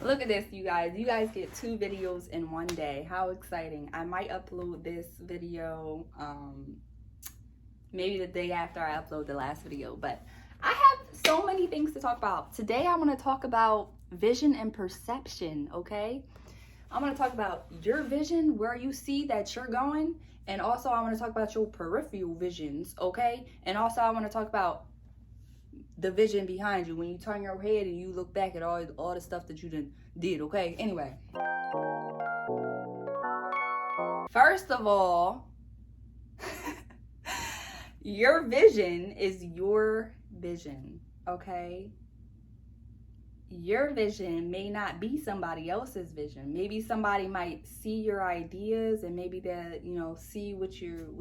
Look at this, you guys. You guys get 2 videos in one day. How exciting. I might upload this video maybe the day after I upload the last video, but I have so many things to talk about. Today I want to talk about vision and perception, okay? I'm going to talk about your vision, where you see that you're going, and also I want to talk about your peripheral visions, okay? And also I want to talk about the vision behind you when you turn your head and you look back at all the stuff that you did, okay? Anyway. First of all, your vision is your vision, okay? Your vision may not be somebody else's vision. Maybe somebody might see your ideas and maybe they, see what you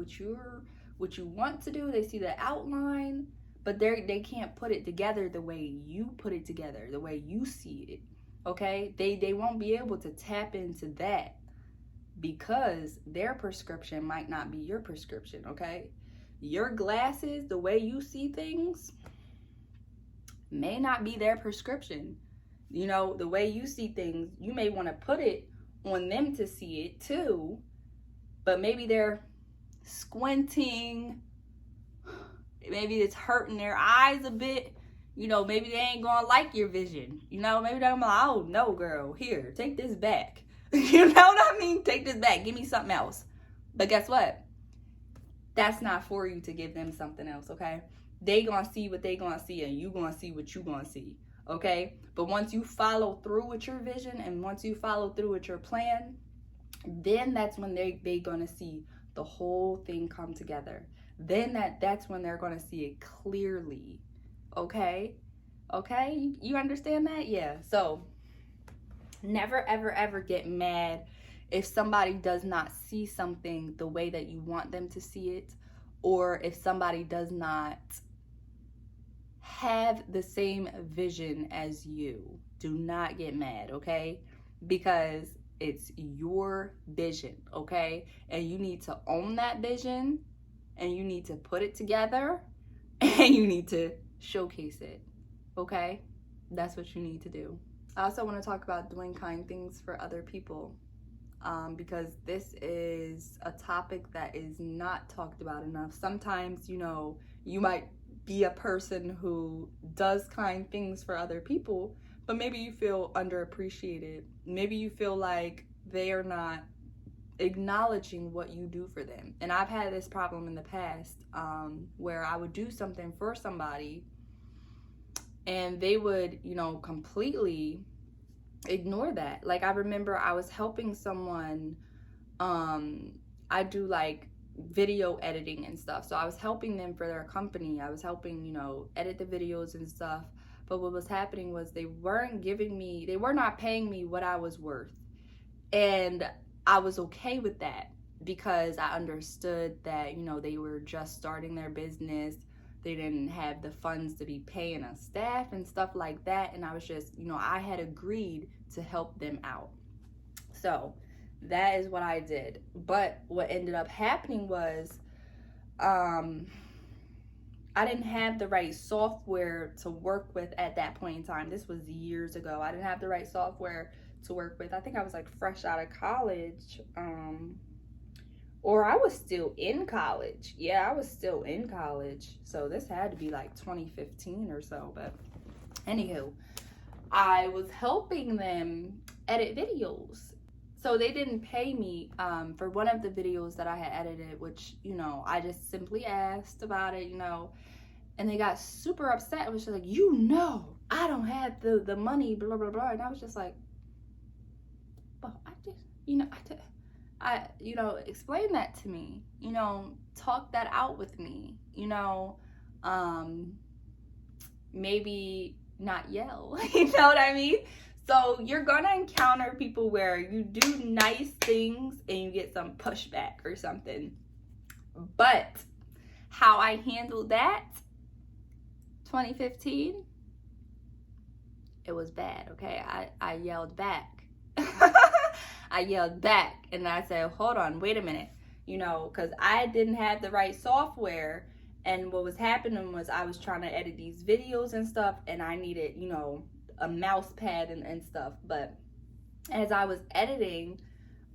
want to do. They see the outline, but they can't put it together the way you put it together, the way you see it. Okay? They won't be able to tap into that because their prescription might not be your prescription, okay? Your glasses, the way you see things, may not be their prescription. The way you see things, you may want to put it on them to see it too, but maybe they're squinting, maybe it's hurting their eyes a bit, maybe they ain't gonna like your vision, maybe they're gonna be like, oh no girl, here, take this back. You know what I mean? Take this back, give me something else. But guess what? That's not for you to give them something else, okay? They gonna see what they gonna see and you gonna see what you gonna see, okay? But once you follow through with your vision and once you follow through with your plan, then that's when they gonna see the whole thing come together. Then that's when they're gonna see it clearly, okay? Okay, you understand that? Yeah. So never ever ever get mad if somebody does not see something the way that you want them to see it, or if somebody does not have the same vision as you. Do not get mad, okay? Because it's your vision, okay? And you need to own that vision and you need to put it together and you need to showcase it, okay? That's what you need to do. I also want to talk about doing kind things for other people. Because this is a topic that is not talked about enough. Sometimes, you might be a person who does kind things for other people, but maybe you feel underappreciated. Maybe you feel like they are not acknowledging what you do for them. And I've had this problem in the past where I would do something for somebody and they would, completely ignore that. Like, I remember I was helping someone, I do like video editing and stuff, so I was helping them for their company. I was helping, edit the videos and stuff, but what was happening was they were not paying me what I was worth, and I was okay with that because I understood that, they were just starting their business. They didn't have the funds to be paying a staff and stuff like that. And I was just, I had agreed to help them out. So that is what I did. But what ended up happening was I didn't have the right software to work with at that point in time. This was years ago. I didn't have the right software to work with. I think I was like fresh out of college. Or I was still in college. Yeah, I was still in college. So this had to be like 2015 or so. But anywho, I was helping them edit videos. So they didn't pay me for one of the videos that I had edited, which, I just simply asked about it, and they got super upset. It was just like, I don't have the money, blah, blah, blah. And I was just like, well, explain that to me, talk that out with me, maybe not yell, you know what I mean? So you're gonna encounter people where you do nice things and you get some pushback or something. But how I handled that, 2015, it was bad, okay? I yelled back. I yelled back and I said, hold on, wait a minute, because I didn't have the right software. And what was happening was I was trying to edit these videos and stuff, and I needed, a mouse pad and stuff. But as I was editing,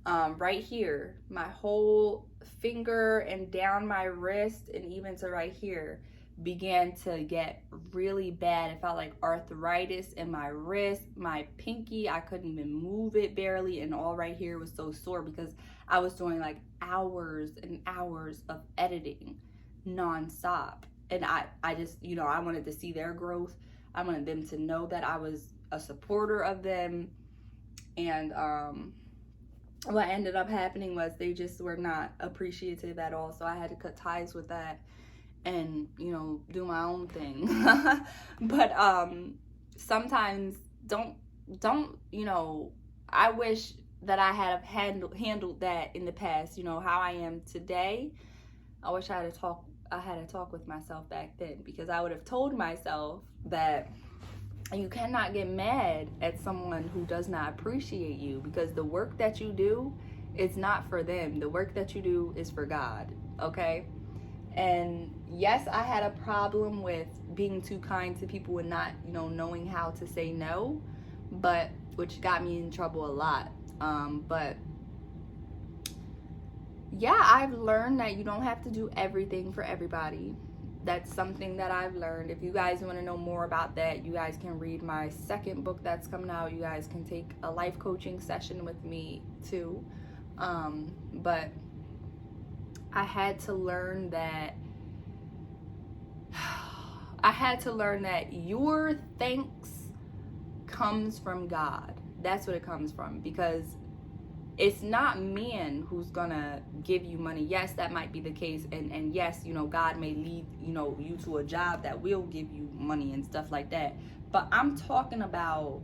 right here, my whole finger and down my wrist and even to right here began to get really bad. It felt like arthritis in my wrist, my pinky. I couldn't even move it barely, and all right here was so sore because I was doing like hours and hours of editing nonstop. And I just, I wanted to see their growth. I wanted them to know that I was a supporter of them. And what ended up happening was they just were not appreciative at all. So I had to cut ties with that and, do my own thing. But sometimes don't, I wish that I had handled that in the past, how I am today. I wish I had a talk with myself back then, because I would have told myself that you cannot get mad at someone who does not appreciate you, because the work that you do is not for them. The work that you do is for God, okay? And yes, I had a problem with being too kind to people and not, knowing how to say no, but which got me in trouble a lot. But yeah, I've learned that you don't have to do everything for everybody. That's something that I've learned. If you guys want to know more about that, you guys can read my second book that's coming out. You guys can take a life coaching session with me too. But I had to learn that your thanks comes from God. That's what it comes from, because it's not man who's gonna give you money. Yes, that might be the case, and yes, God may lead you to a job that will give you money and stuff like that. But I'm talking about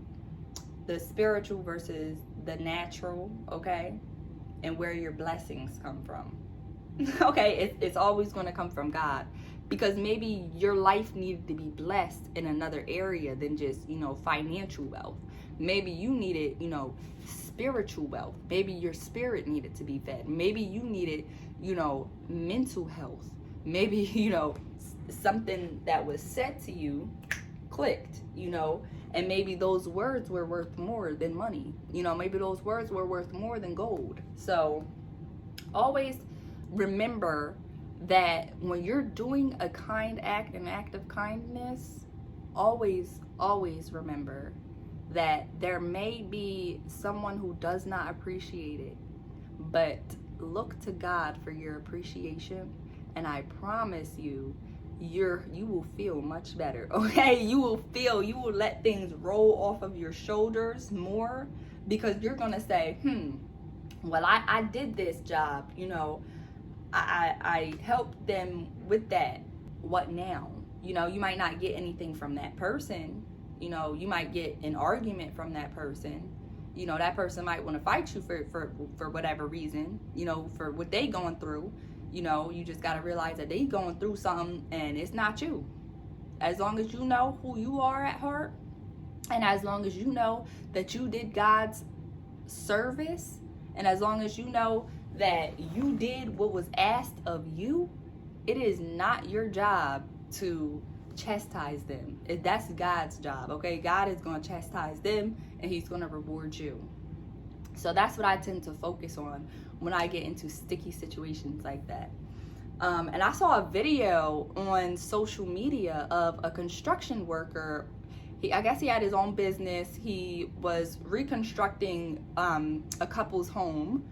the spiritual versus the natural, okay? And where your blessings come from. Okay, it's always going to come from God, because maybe your life needed to be blessed in another area than just financial wealth. Maybe you needed spiritual wealth. Maybe your spirit needed to be fed. Maybe you needed mental health. Maybe something that was said to you clicked, and maybe those words were worth more than money. Maybe those words were worth more than gold. So always remember that when you're doing a kind act, an act of kindness, always remember that there may be someone who does not appreciate it, but look to God for your appreciation, and I promise you, you will feel much better, okay? You will let things roll off of your shoulders more, because you're gonna say, well, I did this job, I helped them with that. What now? You might not get anything from that person. You might get an argument from that person. That person might want to fight you for whatever reason, for what they going through. You just got to realize that they going through something, and it's not you. As long as you know who you are at heart, and as long as you know that you did God's service, and as long as you know that you did what was asked of you, it is not your job to chastise them. That's God's job, okay? God is going to chastise them, and he's going to reward you. So that's what I tend to focus on when I get into sticky situations like that. And I saw a video on social media of a construction worker. I guess he had his own business. He was reconstructing a couple's home.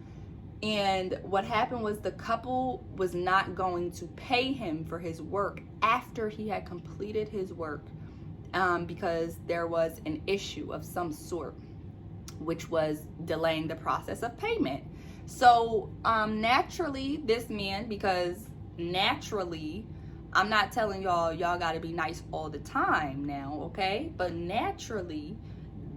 And what happened was the couple was not going to pay him for his work after he had completed his work, because there was an issue of some sort, which was delaying the process of payment. So naturally, this man, because naturally, I'm not telling y'all got to be nice all the time now, okay? But naturally,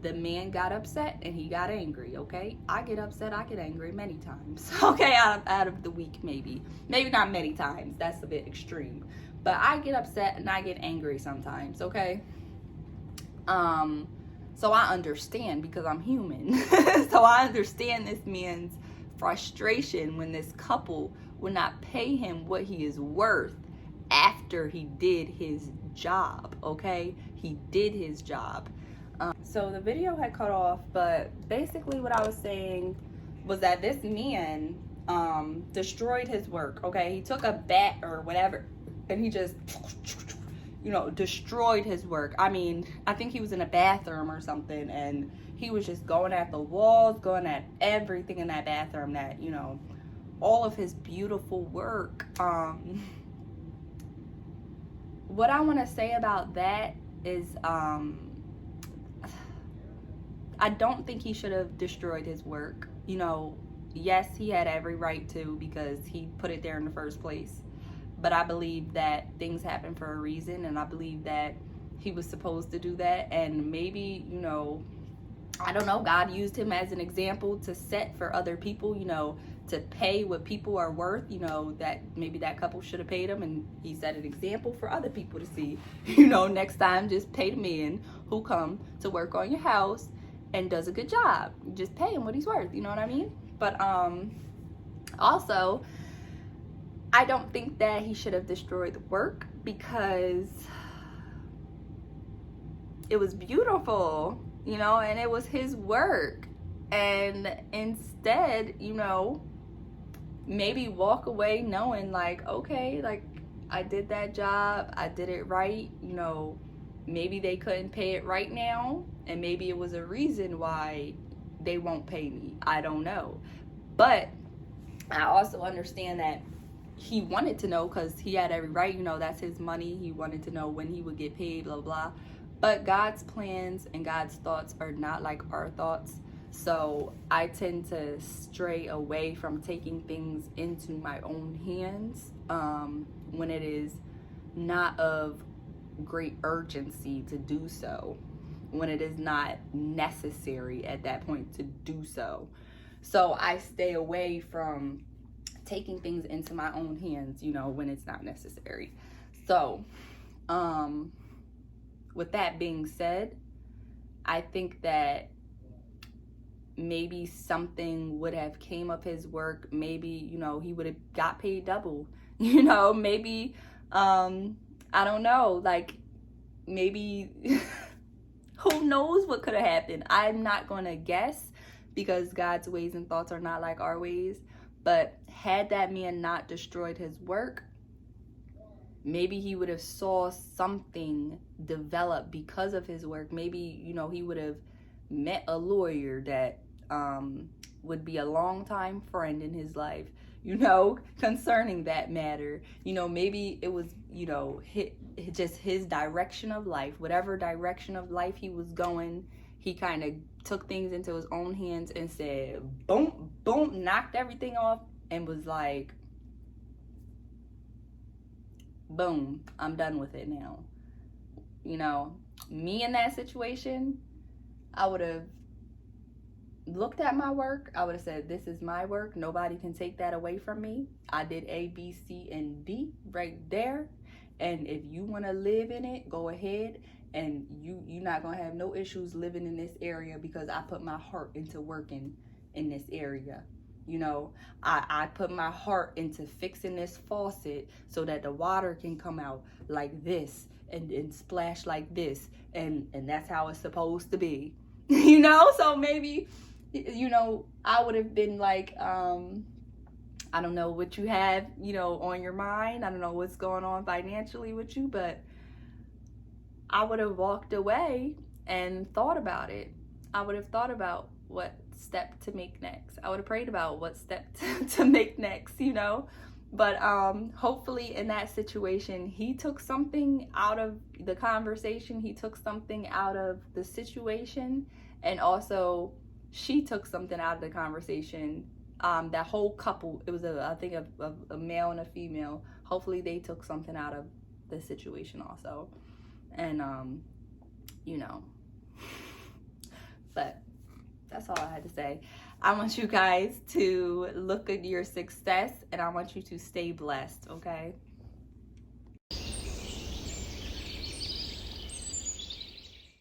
the man got upset and he got angry, okay? I get upset, I get angry many times, okay? Out of the week, maybe not many times. That's a bit extreme. But I get upset and I get angry sometimes, okay? So I understand, because I'm human. So I understand this man's frustration when this couple would not pay him what he is worth after he did his job, okay? He did his job. So the video had cut off, but basically what I was saying was that this man destroyed his work. Okay, he took a bat or whatever, and he just, destroyed his work. I mean, I think he was in a bathroom or something, and he was just going at the walls, going at everything in that bathroom, that, all of his beautiful work. What I want to say about that is, I don't think he should have destroyed his work. Yes, he had every right to, because he put it there in the first place. But I believe that things happen for a reason, and I believe that he was supposed to do that. And maybe, I don't know, God used him as an example to set for other people, to pay what people are worth, that maybe that couple should have paid him, and he set an example for other people to see. Next time, just pay the man who come to work on your house and does a good job. Just pay him what he's worth, you know what I mean? But also, I don't think that he should have destroyed the work, because it was beautiful, and it was his work. And instead, maybe walk away knowing, like, okay, like, I did that job, I did it right. Maybe they couldn't pay it right now, and maybe it was a reason why they won't pay me. I don't know. But I also understand that he wanted to know, because he had every right, that's his money. He wanted to know when he would get paid, blah, blah. But God's plans and God's thoughts are not like our thoughts. So I tend to stray away from taking things into my own hands when it is not of great urgency to do so, when it is not necessary at that point to do so. So I stay away from taking things into my own hands, when it's not necessary. So, with that being said, I think that maybe something would have came of his work. Maybe, he would have got paid double, maybe, I don't know, like, maybe, who knows what could have happened. I'm not going to guess, because God's ways and thoughts are not like our ways. But had that man not destroyed his work, maybe he would have saw something develop because of his work. Maybe, he would have met a lawyer that would be a longtime friend in his life, concerning that matter. Maybe it was, just his direction of life, whatever direction of life he was going, he kind of took things into his own hands and said, boom, boom, knocked everything off, and was like, boom, I'm done with it now. Me in that situation, I would have looked at my work. I would have said, this is my work. Nobody can take that away from me. I did A, B, C, and D right there. And if you want to live in it, go ahead. And you're not going to have no issues living in this area, because I put my heart into working in this area. I put my heart into fixing this faucet so that the water can come out like this and splash like this. And that's how it's supposed to be. So maybe, I would have been like, I don't know what you have, on your mind. I don't know what's going on financially with you, but I would have walked away and thought about it. I would have thought about what step to make next. I would have prayed about what step to make next, But hopefully in that situation, he took something out of the conversation. He took something out of the situation. And also, she took something out of the conversation. That whole couple, it was, I think, a male and a female. Hopefully they took something out of the situation also. And, but that's all I had to say. I want you guys to look at your success, and I want you to stay blessed, okay?